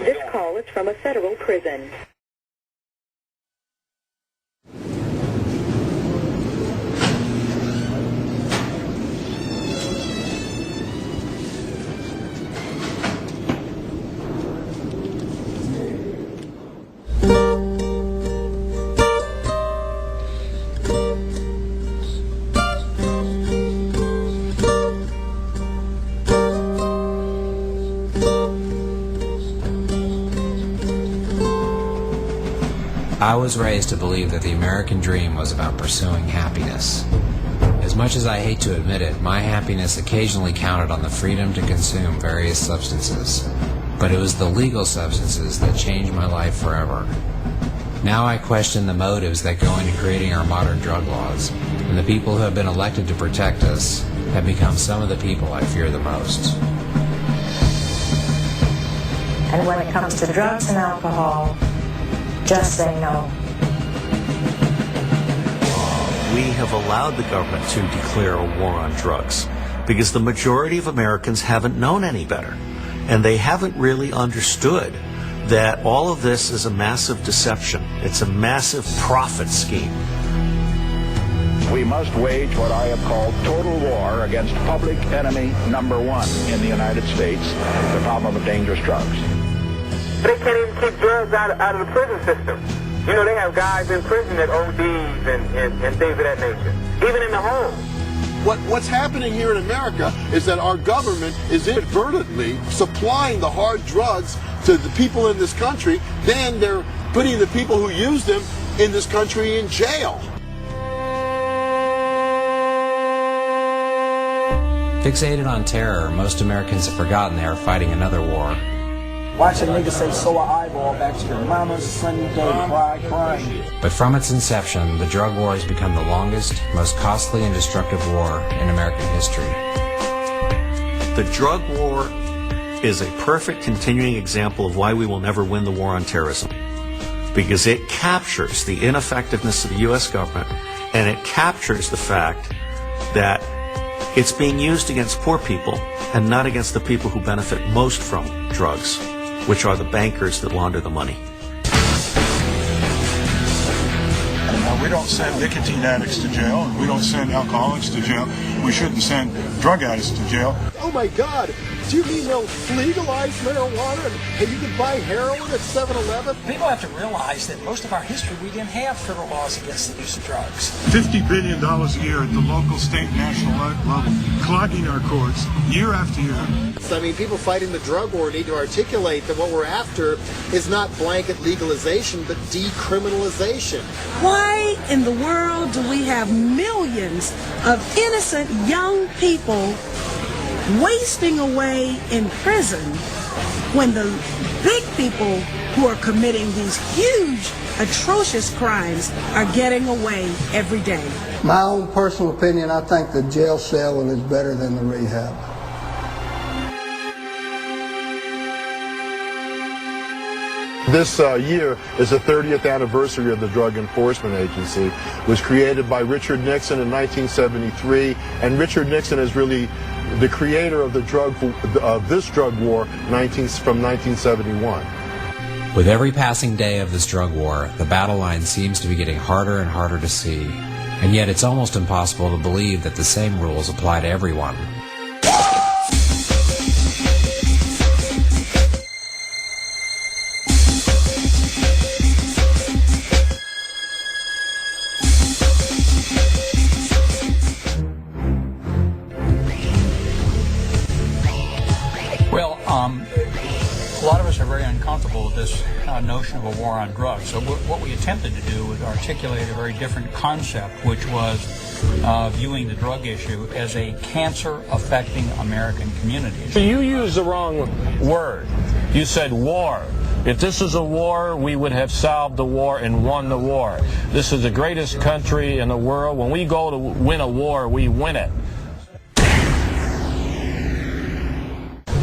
This call is from a federal prison. I was raised to believe that the American dream was about pursuing happiness. As much as I hate to admit it, my happiness occasionally counted on the freedom to consume various substances. But it was the legal substances that changed my life forever. Now I question the motives that go into creating our modern drug laws, and the people who have been elected to protect us have become some of the people I fear the most. And when it comes to drugs and alcohol, just say no. We have allowed the government to declare a war on drugs because the majority of Americans haven't known any better. And they haven't really understood that all of this is a massive deception. It's a massive profit scheme. We must wage what I have called total war against public enemy number one in the United States, the problem of dangerous drugs. They can't even keep drugs out of the prison system. You know, they have guys in prison that ODs and things of that nature, even in the home. What's happening here in America is that our government is inadvertently supplying the hard drugs to the people in this country. Then they're putting the people who use them in this country in jail. Fixated on terror, most Americans have forgotten they are fighting another war. Watch a nigga say, "So a eyeball" back to your mama's Sunday day, crying. But from its inception, the drug war has become the longest, most costly and destructive war in American history. The drug war is a perfect continuing example of why we will never win the war on terrorism. Because it captures the ineffectiveness of the U.S. government, and it captures the fact that it's being used against poor people and not against the people who benefit most from drugs, which are the bankers that launder the money. We don't send nicotine addicts to jail, and we don't send alcoholics to jail. We shouldn't send drug addicts to jail. Oh my God, do you mean they'll legalize marijuana and you can buy heroin at 7-Eleven? People have to realize that most of our history, we didn't have federal laws against the use of drugs. $50 billion a year at the local, state, national level, clogging our courts year after year. I mean, people fighting the drug war need to articulate that what we're after is not blanket legalization, but decriminalization. Why in the world do we have millions of innocent young people wasting away in prison when the big people who are committing these huge, atrocious crimes are getting away every day? My own personal opinion, I think the jail cell is better than the rehab. This year is the 30th anniversary of the Drug Enforcement Agency. It was created by Richard Nixon in 1973, and Richard Nixon is really the creator of this drug war from 1971. With every passing day of this drug war, the battle line seems to be getting harder and harder to see. And yet it's almost impossible to believe that the same rules apply to everyone. A lot of us are very uncomfortable with this notion of a war on drugs. So what we attempted to do was articulate a very different concept, which was viewing the drug issue as a cancer affecting American communities. So you used the wrong word. You said war. If this is a war, we would have solved the war and won the war. This is the greatest country in the world. When we go to win a war, we win it.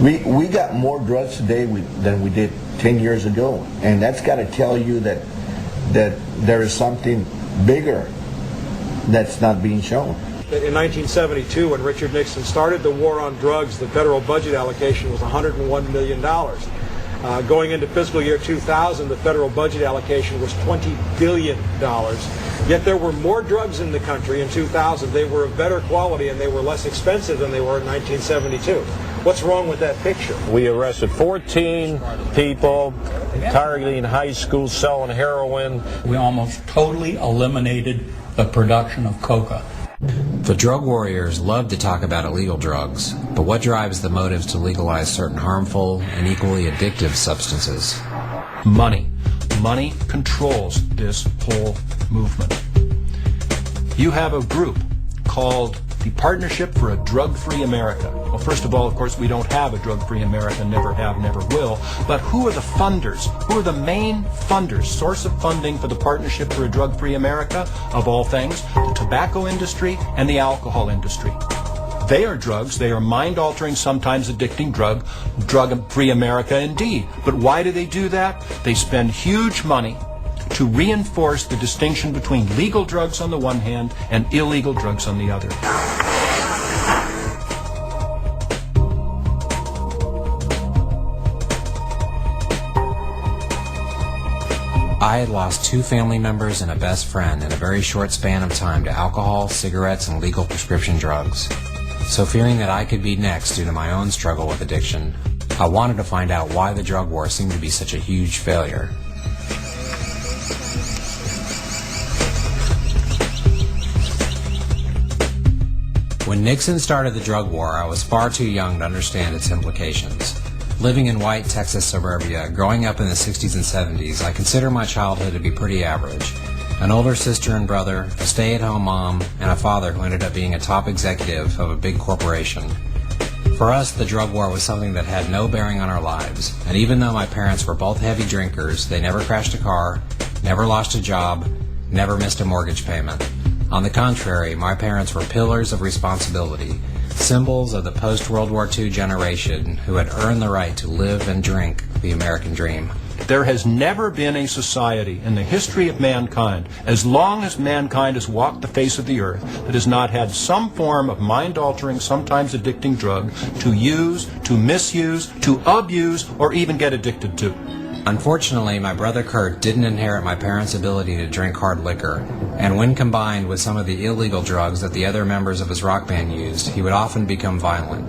We got more drugs today than we did 10 years ago, and that's got to tell you that there is something bigger that's not being shown. In 1972, when Richard Nixon started the war on drugs, the federal budget allocation was $101 million. Going into fiscal year 2000, the federal budget allocation was $20 billion. Yet there were more drugs in the country in 2000. They were of better quality and they were less expensive than they were in 1972. What's wrong with that picture? We arrested 14 people targeting high schools selling heroin. We almost totally eliminated the production of coca. The drug warriors love to talk about illegal drugs, but what drives the motives to legalize certain harmful and equally addictive substances? Money. Money controls this whole movement. You have a group called the Partnership for a Drug-Free America. Well, first of all, of course, we don't have a drug-free America, never have, never will. But who are the funders? Who are the main funders, source of funding for the Partnership for a Drug-Free America? Of all things, the tobacco industry and the alcohol industry. They are drugs. They are mind-altering, sometimes addicting drug-free America indeed. But why do they do that? They spend huge money to reinforce the distinction between legal drugs on the one hand and illegal drugs on the other. I had lost 2 family members and a best friend in a very short span of time to alcohol, cigarettes, and legal prescription drugs. So fearing that I could be next due to my own struggle with addiction, I wanted to find out why the drug war seemed to be such a huge failure. When Nixon started the drug war, I was far too young to understand its implications. Living in white Texas suburbia, growing up in the 60s and 70s, I consider my childhood to be pretty average. An older sister and brother, a stay-at-home mom, and a father who ended up being a top executive of a big corporation. For us, the drug war was something that had no bearing on our lives, and even though my parents were both heavy drinkers, they never crashed a car, never lost a job, never missed a mortgage payment. On the contrary, my parents were pillars of responsibility, symbols of the post-World War II generation who had earned the right to live and drink the American dream. There has never been a society in the history of mankind, as long as mankind has walked the face of the earth, that has not had some form of mind-altering, sometimes addicting drug to use, to misuse, to abuse, or even get addicted to. Unfortunately, my brother Kurt didn't inherit my parents' ability to drink hard liquor, and when combined with some of the illegal drugs that the other members of his rock band used, he would often become violent.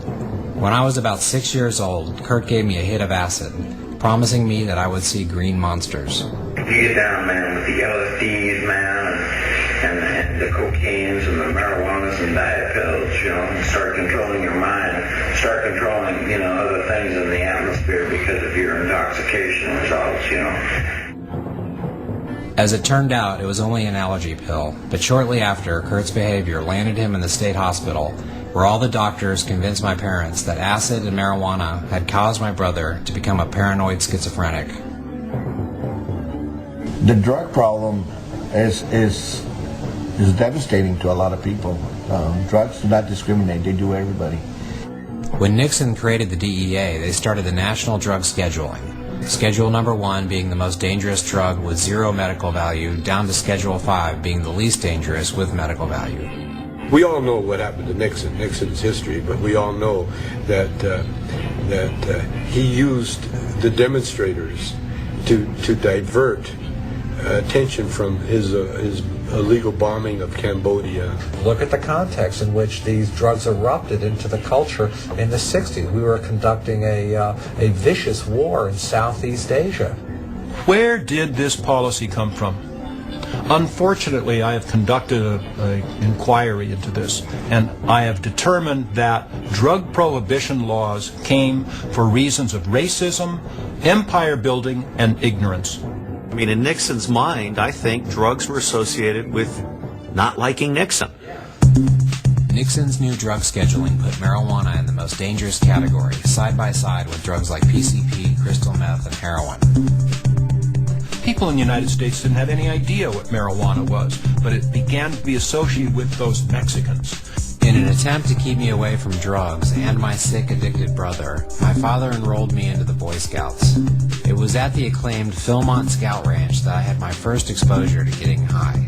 When I was about 6 years old, Kurt gave me a hit of acid, promising me that I would see green monsters. You get down, man, with the LSDs, man, and the cocaines and the marijuanas and diet pills, you know, and start controlling your mind, start controlling, you know, other things in the atmosphere because of your intoxication results, you know. As it turned out, it was only an allergy pill, but shortly after, Kurt's behavior landed him in the state hospital, where all the doctors convinced my parents that acid and marijuana had caused my brother to become a paranoid schizophrenic. The drug problem is devastating to a lot of people. Drugs do not discriminate, they do everybody. When Nixon created the DEA, they started the National Drug Scheduling. Schedule number 1 being the most dangerous drug with 0 medical value, down to Schedule 5 being the least dangerous with medical value. We all know what happened to Nixon's history, but we all know that he used the demonstrators to divert attention from his illegal bombing of Cambodia. Look at the context in which these drugs erupted into the culture in the 60s. We were conducting a vicious war in Southeast Asia. Where did this policy come from? Unfortunately, I have conducted an inquiry into this, and I have determined that drug prohibition laws came for reasons of racism, empire building, and ignorance. I mean, in Nixon's mind, I think drugs were associated with not liking Nixon. Nixon's new drug scheduling put marijuana in the most dangerous category, side by side with drugs like PCP, crystal meth, and heroin. People in the United States didn't have any idea what marijuana was, but it began to be associated with those Mexicans. In an attempt to keep me away from drugs and my sick, addicted brother, my father enrolled me into the Boy Scouts. It was at the acclaimed Philmont Scout Ranch that I had my first exposure to getting high.